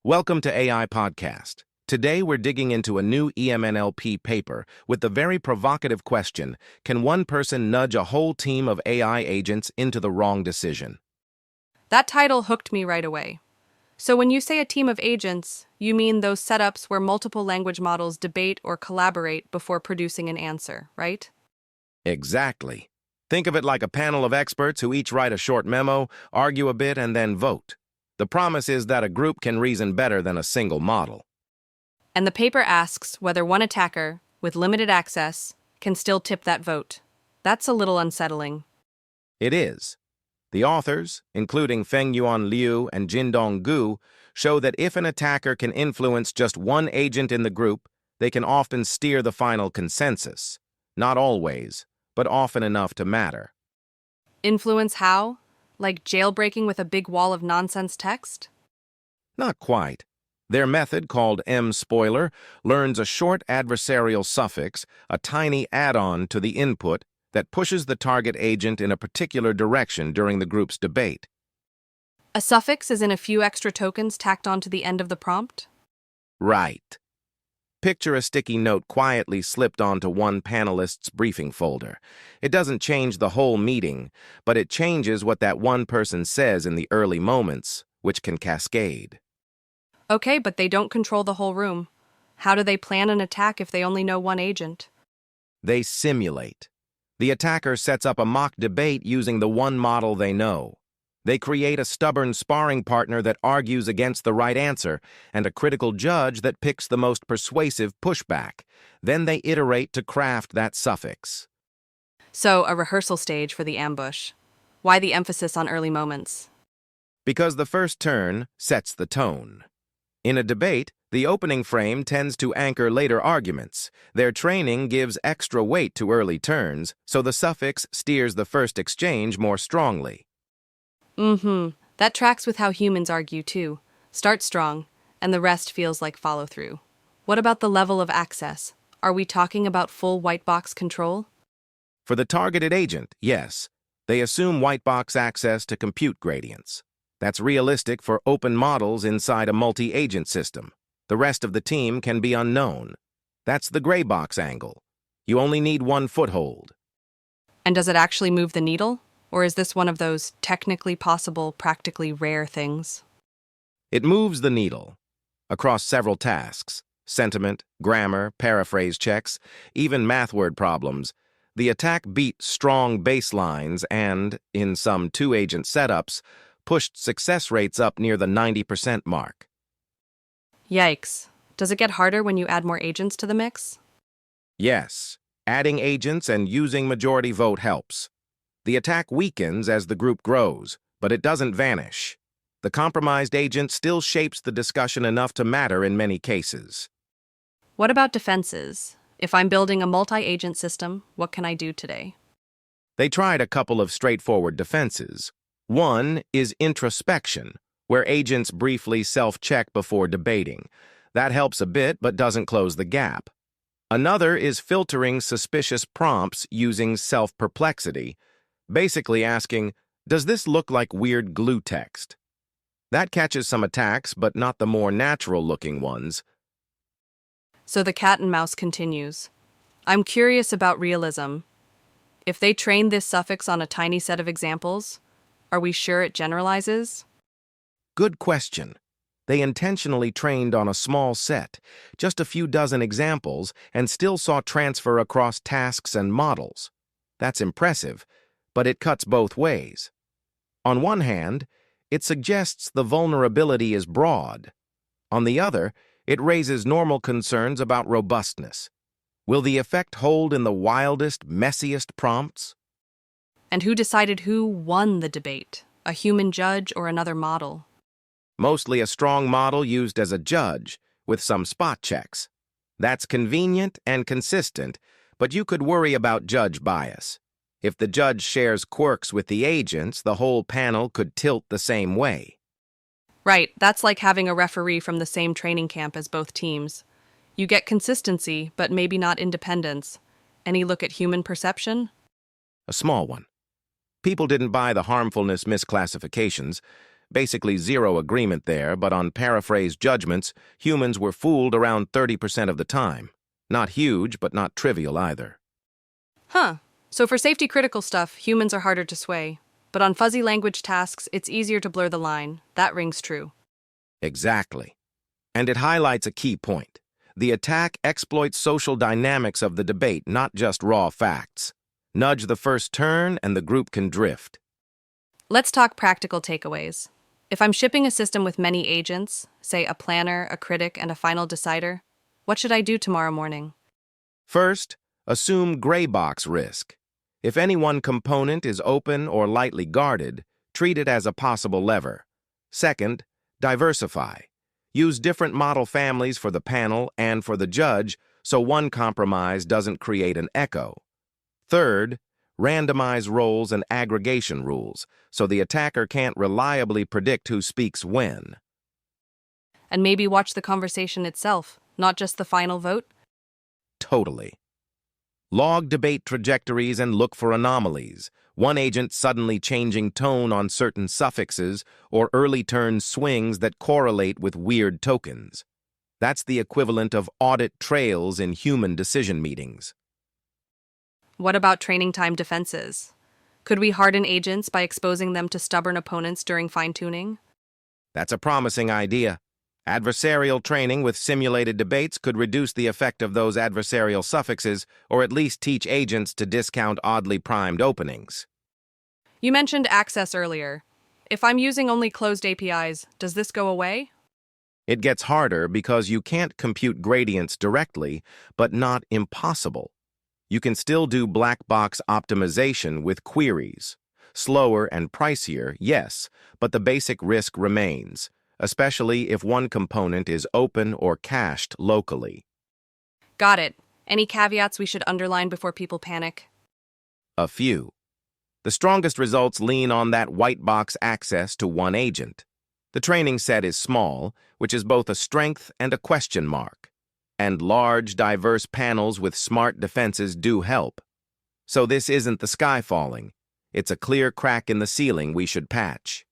Welcome to AI Podcast. Today we're digging into a new EMNLP paper with the very provocative question, can one person nudge a whole team of AI agents into the wrong decision? That title hooked me right away. So when you say a team of agents, you mean those setups where multiple language models debate or collaborate before producing an answer, right? Exactly. Think of it like a panel of experts who each write a short memo, argue a bit, and then vote. The promise is that a group can reason better than a single model. And the paper asks whether one attacker, with limited access, can still tip that vote. That's a little unsettling. It is. The authors, including Fengyuan Liu and Jindong Gu, show that if an attacker can influence just one agent in the group, they can often steer the final consensus. Not always, but often enough to matter. Influence how? Like jailbreaking with a big wall of nonsense text? Not quite. Their method, called M-spoiler, learns a short adversarial suffix, a tiny add-on to the input, that pushes the target agent in a particular direction during the group's debate. A suffix is in a few extra tokens tacked onto the end of the prompt? Right. Picture a sticky note quietly slipped onto one panelist's briefing folder. It doesn't change the whole meeting, but it changes what that one person says in the early moments, which can cascade. Okay, but they don't control the whole room. How do they plan an attack if they only know one agent? They simulate. The attacker sets up a mock debate using the one model they know. They create a stubborn sparring partner that argues against the right answer and a critical judge that picks the most persuasive pushback. Then they iterate to craft that suffix. So, a rehearsal stage for the ambush. Why the emphasis on early moments? Because the first turn sets the tone. In a debate, the opening frame tends to anchor later arguments. Their training gives extra weight to early turns, so the suffix steers the first exchange more strongly. That tracks with how humans argue too. Start strong, and the rest feels like follow-through. What about the level of access? Are we talking about full white box control? For the targeted agent, yes. They assume white box access to compute gradients. That's realistic for open models inside a multi-agent system. The rest of the team can be unknown. That's the gray box angle. You only need one foothold. And does it actually move the needle? Or is this one of those technically possible, practically rare things? It moves the needle across several tasks: sentiment, grammar, paraphrase checks, even math word problems. The attack beat strong baselines and, in some two-agent setups, pushed success rates up near the 90% mark. Yikes. Does it get harder when you add more agents to the mix? Yes, adding agents and using majority vote helps. The attack weakens as the group grows, but it doesn't vanish. The compromised agent still shapes the discussion enough to matter in many cases. What about defenses? If I'm building a multi-agent system, what can I do today? They tried a couple of straightforward defenses. One is introspection, where agents briefly self-check before debating. That helps a bit but doesn't close the gap. Another is filtering suspicious prompts using self-perplexity, basically asking, does this look like weird glue text? That catches some attacks, but not the more natural-looking ones. So the cat and mouse continues. I'm curious about realism. If they train this suffix on a tiny set of examples, are we sure it generalizes? Good question. They intentionally trained on a small set, just a few dozen examples, and still saw transfer across tasks and models. That's impressive, but it cuts both ways. On one hand, it suggests the vulnerability is broad. On the other, it raises normal concerns about robustness. Will the effect hold in the wildest, messiest prompts? And who decided who won the debate? A human judge or another model? Mostly a strong model used as a judge, with some spot checks. That's convenient and consistent, but you could worry about judge bias. If the judge shares quirks with the agents, the whole panel could tilt the same way. Right, that's like having a referee from the same training camp as both teams. You get consistency, but maybe not independence. Any look at human perception? A small one. People didn't buy the harmfulness misclassifications. Basically zero agreement there, but on paraphrased judgments, humans were fooled around 30% of the time. Not huge, but not trivial either. Huh. So for safety-critical stuff, humans are harder to sway. But on fuzzy language tasks, it's easier to blur the line. That rings true. Exactly. And it highlights a key point. The attack exploits social dynamics of the debate, not just raw facts. Nudge the first turn and the group can drift. Let's talk practical takeaways. If I'm shipping a system with many agents, say a planner, a critic, and a final decider, what should I do tomorrow morning? First, assume gray box risk. If any one component is open or lightly guarded, treat it as a possible lever. Second, diversify. Use different model families for the panel and for the judge so one compromise doesn't create an echo. Third, randomize roles and aggregation rules so the attacker can't reliably predict who speaks when. And maybe watch the conversation itself, not just the final vote? Totally. Log debate trajectories and look for anomalies. One agent suddenly changing tone on certain suffixes or early turn swings that correlate with weird tokens. That's the equivalent of audit trails in human decision meetings. What about training time defenses? Could we harden agents by exposing them to stubborn opponents during fine-tuning? That's a promising idea. Adversarial training with simulated debates could reduce the effect of those adversarial suffixes or at least teach agents to discount oddly primed openings. You mentioned access earlier. If I'm using only closed APIs, does this go away? It gets harder because you can't compute gradients directly, but not impossible. You can still do black box optimization with queries. Slower and pricier, yes, but the basic risk remains, especially if one component is open or cached locally. Got it. Any caveats we should underline before people panic? A few. The strongest results lean on that white box access to one agent. The training set is small, which is both a strength and a question mark. And large, diverse panels with smart defenses do help. So this isn't the sky falling. It's a clear crack in the ceiling we should patch.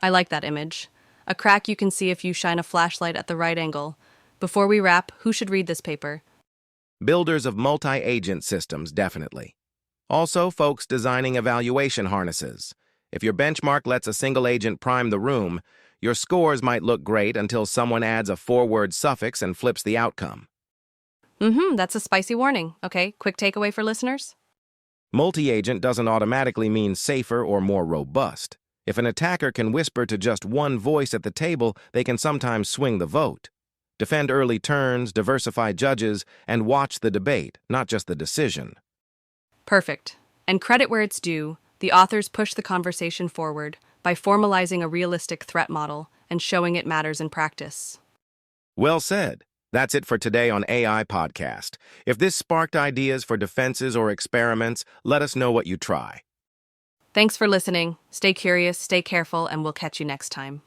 I like that image. A crack you can see if you shine a flashlight at the right angle. Before we wrap, who should read this paper? Builders of multi-agent systems, definitely. Also, folks designing evaluation harnesses. If your benchmark lets a single agent prime the room, your scores might look great until someone adds a four-word suffix and flips the outcome. That's a spicy warning. Okay, quick takeaway for listeners? Multi-agent doesn't automatically mean safer or more robust. If an attacker can whisper to just one voice at the table, they can sometimes swing the vote. Defend early turns, diversify judges, and watch the debate, not just the decision. Perfect. And credit where it's due, the authors push the conversation forward by formalizing a realistic threat model and showing it matters in practice. Well said. That's it for today on AI Podcast. If this sparked ideas for defenses or experiments, let us know what you try. Thanks for listening. Stay curious, stay careful, and we'll catch you next time.